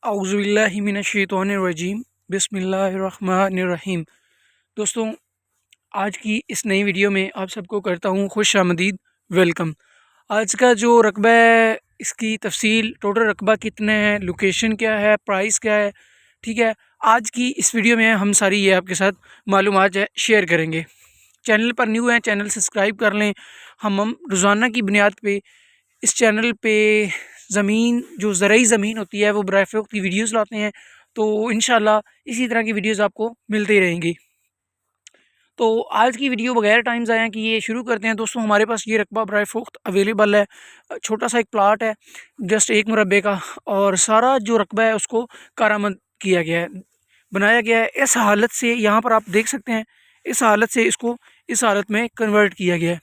औज़ुबिल्लाहि मिनश्शैतानिर्रजीम बिस्मिल्लाहिर्रहमानिर्रहीम। दोस्तों, आज की इस नई वीडियो में आप सबको करता हूँ खुश आमदीद, वेलकम। आज का जो रकबा है इसकी तफसील, टोटल रकबा कितना है, लोकेशन क्या है, प्राइस क्या है, ठीक है। आज की इस वीडियो में हम सारी ये आपके साथ मालूमात शेयर करेंगे। चैनल पर न्यू हैं, चैनल सब्सक्राइब कर लें। हम रोज़ाना की बुनियाद पे इस चैनल पे ज़मीन, जो ज़रूरी ज़मीन होती है, वो बराए फ़रोख्त की वीडियोस लाते हैं। तो इंशाल्लाह इसी तरह की वीडियोस आपको मिलती रहेंगी। तो आज की वीडियो बगैर टाइम ज़ाया कि ये शुरू करते हैं। दोस्तों, हमारे पास ये रकबा बराए फ़रोख्त अवेलेबल है। छोटा सा एक प्लाट है, जस्ट 1 मुरब्बे का, और सारा जो रकबा है उसको कारामद किया गया है, बनाया गया है। इस हालत से यहाँ पर आप देख सकते हैं, इस हालत से इसको इस हालत में कन्वर्ट किया गया है।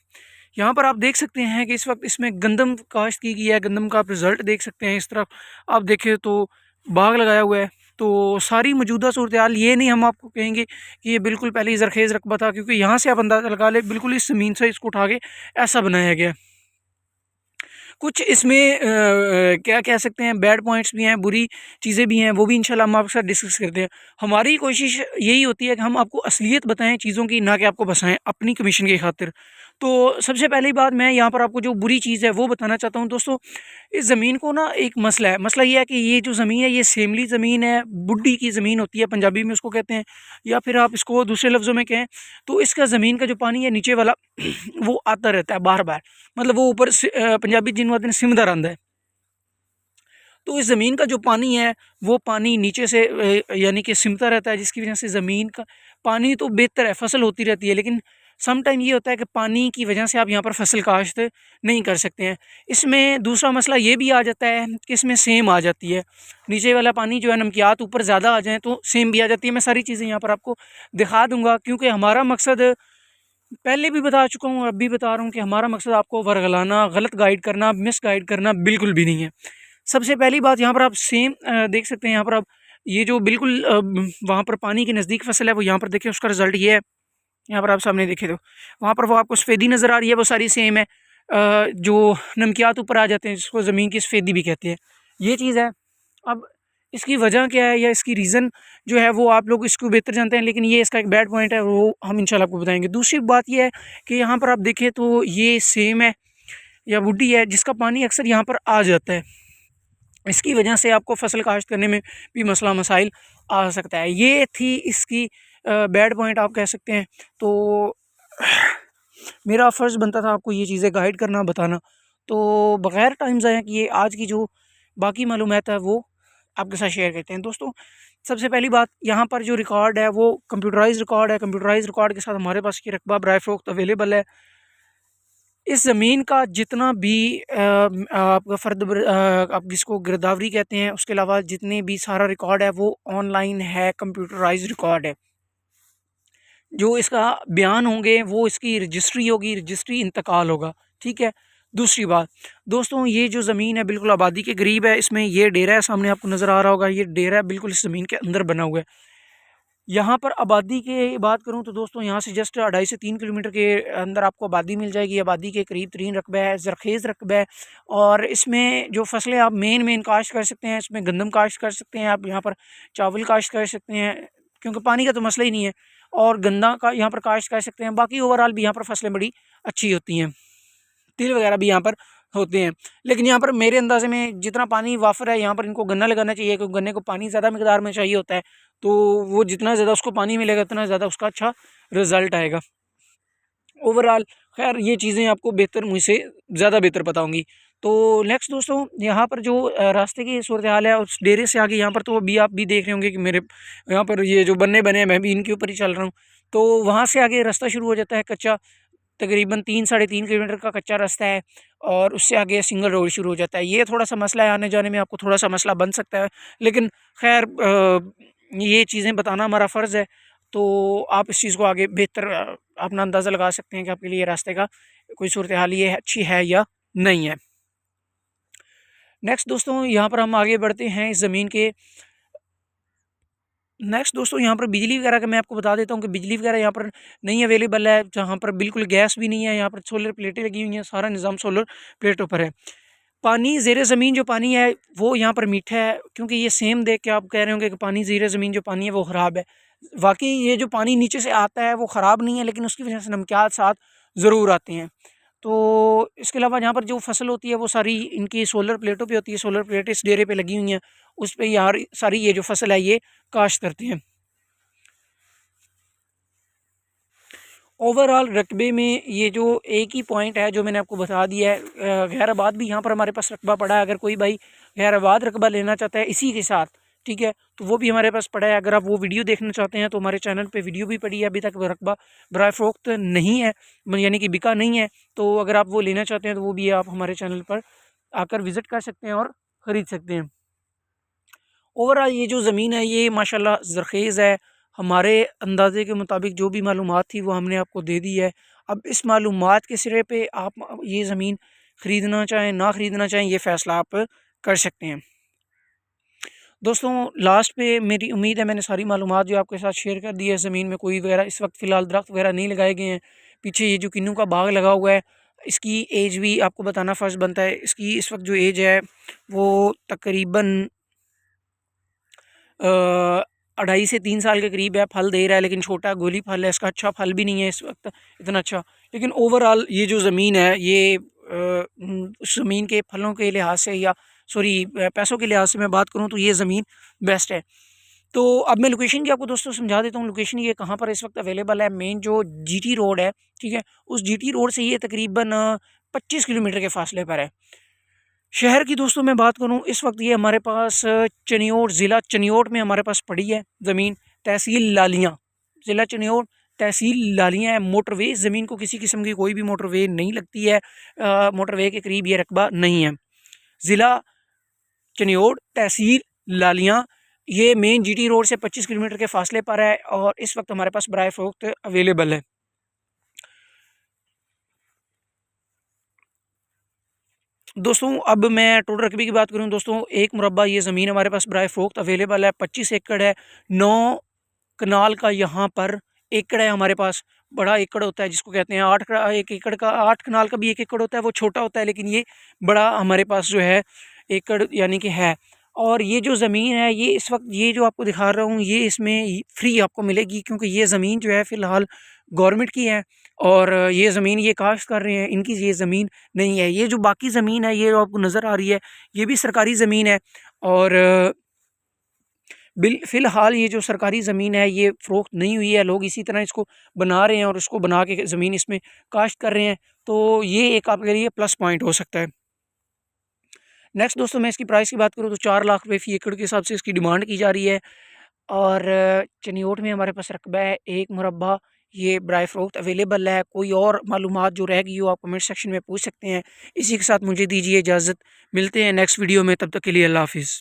यहाँ पर आप देख सकते हैं कि इस वक्त इसमें गंदम काश्त की गई है। गंदम का आप रिज़ल्ट देख सकते हैं। इस तरफ आप देखें तो बाग लगाया हुआ है। तो सारी मौजूदा सूरत हाल, ये नहीं हम आपको कहेंगे कि ये बिल्कुल पहले ही ज़रखेज़ रकबा था, क्योंकि यहाँ से आप अंदाज़ा लगा ले बिल्कुल इस ज़मीन से इसको उठा के ऐसा बनाया गया। कुछ इसमें क्या कह सकते हैं, बैड पॉइंट्स भी हैं, बुरी चीज़ें भी हैं, वो भी इंशाल्लाह हम आपके साथ डिस्कस करते हैं। हमारी कोशिश यही होती है कि हम आपको असलियत बताएं चीज़ों की, ना कि आपको बसाएं अपनी कमीशन की खातिर। तो सबसे पहली बात, मैं यहाँ पर आपको जो बुरी चीज़ है वो बताना चाहता हूँ। दोस्तों, इस ज़मीन को ना एक मसला है। मसला ये है कि ये जो ज़मीन है ये सेमली ज़मीन है, बुड्ढी की ज़मीन होती है, पंजाबी में उसको कहते हैं, या फिर आप इसको दूसरे लफ्ज़ों में कहें तो इसका ज़मीन का जो पानी है नीचे वाला वो आता रहता है बार बार। मतलब वो ऊपर पंजाबी जिन वादन सिमदा रहा है। तो इस ज़मीन का जो पानी है वो पानी नीचे से यानी कि सिमता रहता है, जिसकी वजह से ज़मीन का पानी तो बेहतर है, फसल होती रहती है, लेकिन सम टाइम ये होता है कि पानी की वजह से आप यहाँ पर फसल काश्त नहीं कर सकते हैं। इसमें दूसरा मसला ये भी आ जाता है कि इसमें सेम आ जाती है। नीचे वाला पानी जो है, नमकियात ऊपर ज़्यादा आ जाए तो सेम भी आ जाती है। मैं सारी चीज़ें यहाँ पर आपको दिखा दूँगा, क्योंकि हमारा मकसद, पहले भी बता चुका हूँ, अब भी बता रहा हूँ, कि हमारा मकसद आपको वर्गलाना, गलत गाइड करना, मिस गाइड करना बिल्कुल भी नहीं है। सबसे पहली बात, यहाँ पर आप सेम देख सकते हैं। यहाँ पर आप ये जो बिल्कुल वहाँ पर पानी के नज़दीक फसल है, वो यहाँ पर देखें, उसका रिज़ल्ट ये है। यहाँ पर आप सामने देखें तो वहाँ पर वो आपको सफ़ेदी नज़र आ रही है, वो सारी सेम है। जो नमकियात ऊपर आ जाते हैं, जिसको ज़मीन की सफ़ेदी भी कहते हैं, ये चीज़ है। अब इसकी वजह क्या है या इसकी रीज़न जो है वो आप लोग इसको बेहतर जानते हैं, लेकिन ये इसका एक बैड पॉइंट है, वो हम इंशाल्लाह आपको बताएंगे। दूसरी बात ये है कि यहाँ पर आप देखें तो ये सेम है या वुडी है, जिसका पानी अक्सर यहाँ पर आ जाता है। इसकी वजह से आपको फसल काश्त करने में भी मसला मसाइल आ सकता है। ये थी इसकी बैड पॉइंट आप कह सकते हैं। तो मेरा फ़र्ज़ बनता था आपको ये चीज़ें गाइड करना, बताना। तो बग़ैर टाइम ज़ाया किए आज की जो बाकी मालूमात है वो आपके साथ शेयर करते हैं। दोस्तों, सबसे पहली बात, यहाँ पर जो रिकॉर्ड है वो कंप्यूटराइज़ रिकॉर्ड है। कंप्यूटराइज़ रिकॉर्ड के साथ हमारे पास ये रकबा बराए फ़रोख्त अवेलेबल है। इस ज़मीन का जितना भी आपका आप जिसको गिरदावरी कहते हैं, उसके अलावा जितने भी सारा रिकॉर्ड है वो ऑनलाइन है, कंप्यूटराइज़ रिकॉर्ड है। जो इसका बयान होंगे वो इसकी रजिस्ट्री होगी, रजिस्ट्री इंतकाल होगा, ठीक है। दूसरी बात दोस्तों, ये जो ज़मीन है बिल्कुल आबादी के करीब है। इसमें ये डेरा है, सामने आपको नज़र आ रहा होगा, ये डेरा है बिल्कुल इस ज़मीन के अंदर बना हुआ है। यहाँ पर आबादी की बात करूँ तो दोस्तों, यहाँ से जस्ट 2.5 से 3 किलोमीटर के अंदर आपको आबादी मिल जाएगी। आबादी के करीब तरीन रकबा है, ज़रखेज़ रकबा है, और इसमें जो फसलें आप मेन काश्त कर सकते हैं, इसमें गंदम काश्त कर सकते हैं, आप यहाँ पर चावल काश्त कर सकते हैं, क्योंकि पानी का तो मसला ही नहीं है, और गन्ना का यहाँ पर काश्त कर सकते हैं। बाकी ओवरऑल भी यहाँ पर फसलें बड़ी अच्छी होती हैं, तिल वगैरह भी यहाँ पर होते हैं। लेकिन यहाँ पर मेरे अंदाजे में जितना पानी वाफर है, यहाँ पर इनको गन्ना लगाना चाहिए, क्योंकि गन्ने को पानी ज़्यादा मकदार में चाहिए होता है। तो वो जितना ज़्यादा उसको पानी मिलेगा, उतना ज़्यादा उसका अच्छा रिज़ल्ट आएगा। ओवरऑल खैर ये चीज़ें आपको बेहतर, मुझसे ज़्यादा बेहतर पता होंगी। तो नेक्स्ट दोस्तों, यहाँ पर जो रास्ते की सूरत हाल है, उस डेरे से आगे यहाँ पर तो अभी आप भी देख रहे होंगे कि मेरे यहाँ पर ये जो बन्ने बने हैं, मैं भी इनके ऊपर ही चल रहा हूँ। तो वहाँ से आगे रास्ता शुरू हो जाता है कच्चा, तकरीबन 3 साढ़े 3 किलोमीटर का कच्चा रास्ता है, और उससे आगे सिंगल रोड शुरू हो जाता है। ये थोड़ा सा मसला है, आने जाने में आपको थोड़ा सा मसला बन सकता है, लेकिन खैर ये चीज़ें बताना हमारा फ़र्ज़ है। तो आप इस चीज़ को आगे बेहतर अपना अंदाज़ा लगा सकते हैं कि आपके लिए रास्ते का कोई सूरत हाल ये अच्छी है या नहीं है। नेक्स्ट दोस्तों, यहाँ पर हम आगे बढ़ते हैं इस ज़मीन के। नेक्स्ट दोस्तों, यहाँ पर बिजली वगैरह का मैं आपको बता देता हूँ कि बिजली वगैरह यहाँ पर नहीं अवेलेबल है। जहाँ पर बिल्कुल गैस भी नहीं है, यहाँ पर सोलर प्लेटें लगी हुई हैं, सारा निज़ाम सोलर प्लेटों पर है। पानी ज़ेरे ज़मीन जो पानी है वो यहाँ पर मीठा है, क्योंकि ये सेम देख के आप कह रहे होंगे कि पानी ज़ेरे ज़मीन जो पानी है वो ख़राब है। वाकई ये जो पानी नीचे से आता है वो ख़राब नहीं है, लेकिन उसकी वजह से नमकियात साथ ज़रूर आते हैं। तो इसके अलावा यहाँ पर जो फसल होती है वो सारी इनकी सोलर प्लेटों पे होती है। सोलर प्लेट इस डेरे पे लगी हुई हैं, उस पर यार सारी ये जो फसल है ये काश्त करते हैं। ओवरऑल रकबे में ये जो एक ही पॉइंट है जो मैंने आपको बता दिया है, गैराबाद भी यहाँ पर हमारे पास रकबा पड़ा है। अगर कोई भाई गैराबाद रकबा लेना चाहता है इसी के साथ, ठीक है, तो वो भी हमारे पास पड़ा है। अगर आप वो वीडियो देखना चाहते हैं तो हमारे चैनल पे वीडियो भी पड़ी है। अभी तक रकबा बराए फ़रोख्त नहीं है, यानी कि बिका नहीं है। तो अगर आप वो लेना चाहते हैं तो वो भी आप हमारे चैनल पर आकर विज़िट कर सकते हैं और ख़रीद सकते हैं। ओवरऑल ये जो ज़मीन है ये माशाल्लाह ज़रख़ेज़ है। हमारे अंदाज़े के मुताबिक जो भी मालूमात थी वो हमने आपको दे दी है। अब इस मालूमात के सिरे पे आप ये ज़मीन ख़रीदना चाहें ना ख़रीदना चाहें ये फ़ैसला आप कर सकते हैं। दोस्तों लास्ट पे मेरी उम्मीद है मैंने सारी मालूमात जो आपके साथ शेयर कर दी है। ज़मीन में कोई वगैरह इस वक्त फ़िलहाल दरख्त वगैरह नहीं लगाए गए हैं। पीछे ये जो किन्नू का बाग लगा हुआ है इसकी एज भी आपको बताना फ़र्ज़ बनता है। इसकी इस वक्त जो एज है वो तकरीबन 2.5 से 3 साल के करीब है। फल दे रहा है लेकिन छोटा गोली फल है, इसका अच्छा फल भी नहीं है इस वक्त इतना अच्छा। लेकिन ओवरऑल ये जो ज़मीन है ये उस ज़मीन के फलों के लिहाज से या सॉरी पैसों के लिहाज से मैं बात करूँ तो ये ज़मीन बेस्ट है। तो अब मैं लोकेशन की आपको दोस्तों समझा देता हूँ। लोकेशन ये कहाँ पर इस वक्त अवेलेबल है। मेन जो जीटी रोड है, ठीक है, उस जीटी रोड से ये तकरीबन 25 किलोमीटर के फासले पर है। शहर की दोस्तों मैं बात करूं इस वक्त ये हमारे पास चनियोट ज़िला चनियोट में हमारे पास पड़ी है ज़मीन। तहसील लालियाँ, ज़िला चनियोट, तहसील लालियाँ है। मोटरवे ज़मीन को किसी किस्म की कोई भी मोटरवे नहीं लगती है। मोटरवे के करीब ये रकबा नहीं है। ज़िला चनियोट, तहसील लालियाँ, ये मेन जीटी रोड से 25 किलोमीटर के फासले पर है और इस वक्त हमारे पास बराए फ़रोख्त अवेलेबल है। दोस्तों अब मैं टोटल रकबे की बात करूं दोस्तों, एक मुरब्बा ये ज़मीन हमारे पास बराए फ़रोख्त अवेलेबल है। 25 एकड़ है। 9 कनाल का यहाँ पर एकड़ है हमारे पास। बड़ा एकड़ होता है जिसको कहते हैं 1 एकड़ का 8 कनाल का भी 1 एकड़ होता है, वो छोटा होता है, लेकिन ये बड़ा हमारे पास जो है एकड़ यानी कि है। और ये जो ज़मीन है ये इस वक्त ये जो आपको दिखा रहा हूँ ये इसमें फ्री आपको मिलेगी, क्योंकि ये ज़मीन जो है फ़िलहाल गवर्नमेंट की है और ये ज़मीन ये काश्त कर रहे हैं, इनकी ये ज़मीन नहीं है। ये जो बाकी ज़मीन है ये जो आपको नज़र आ रही है ये भी सरकारी ज़मीन है और फ़िलहाल ये जो सरकारी ज़मीन है ये फ़रोख्त नहीं हुई है। लोग इसी तरह इसको बना रहे हैं और इसको बना के ज़मीन इसमें काश्त कर रहे हैं, तो ये एक आपके लिए प्लस पॉइंट हो सकता है। नेक्स्ट दोस्तों मैं इसकी प्राइस की बात करूँ तो 4 लाख रुपये फ़ी एकड़ के हिसाब से इसकी डिमांड की जा रही है। और चनियोट में हमारे पास रकबा है 1 मुरब्बा, ये बराए फ़रोख्त अवेलेबल है। कोई और मालूमात जो रह गई हो आप कमेंट सेक्शन में पूछ सकते हैं। इसी के साथ मुझे दीजिए इजाज़त, मिलते हैं नेक्स्ट वीडियो में, तब तक के लिए अल्लाह हाफ़िज़।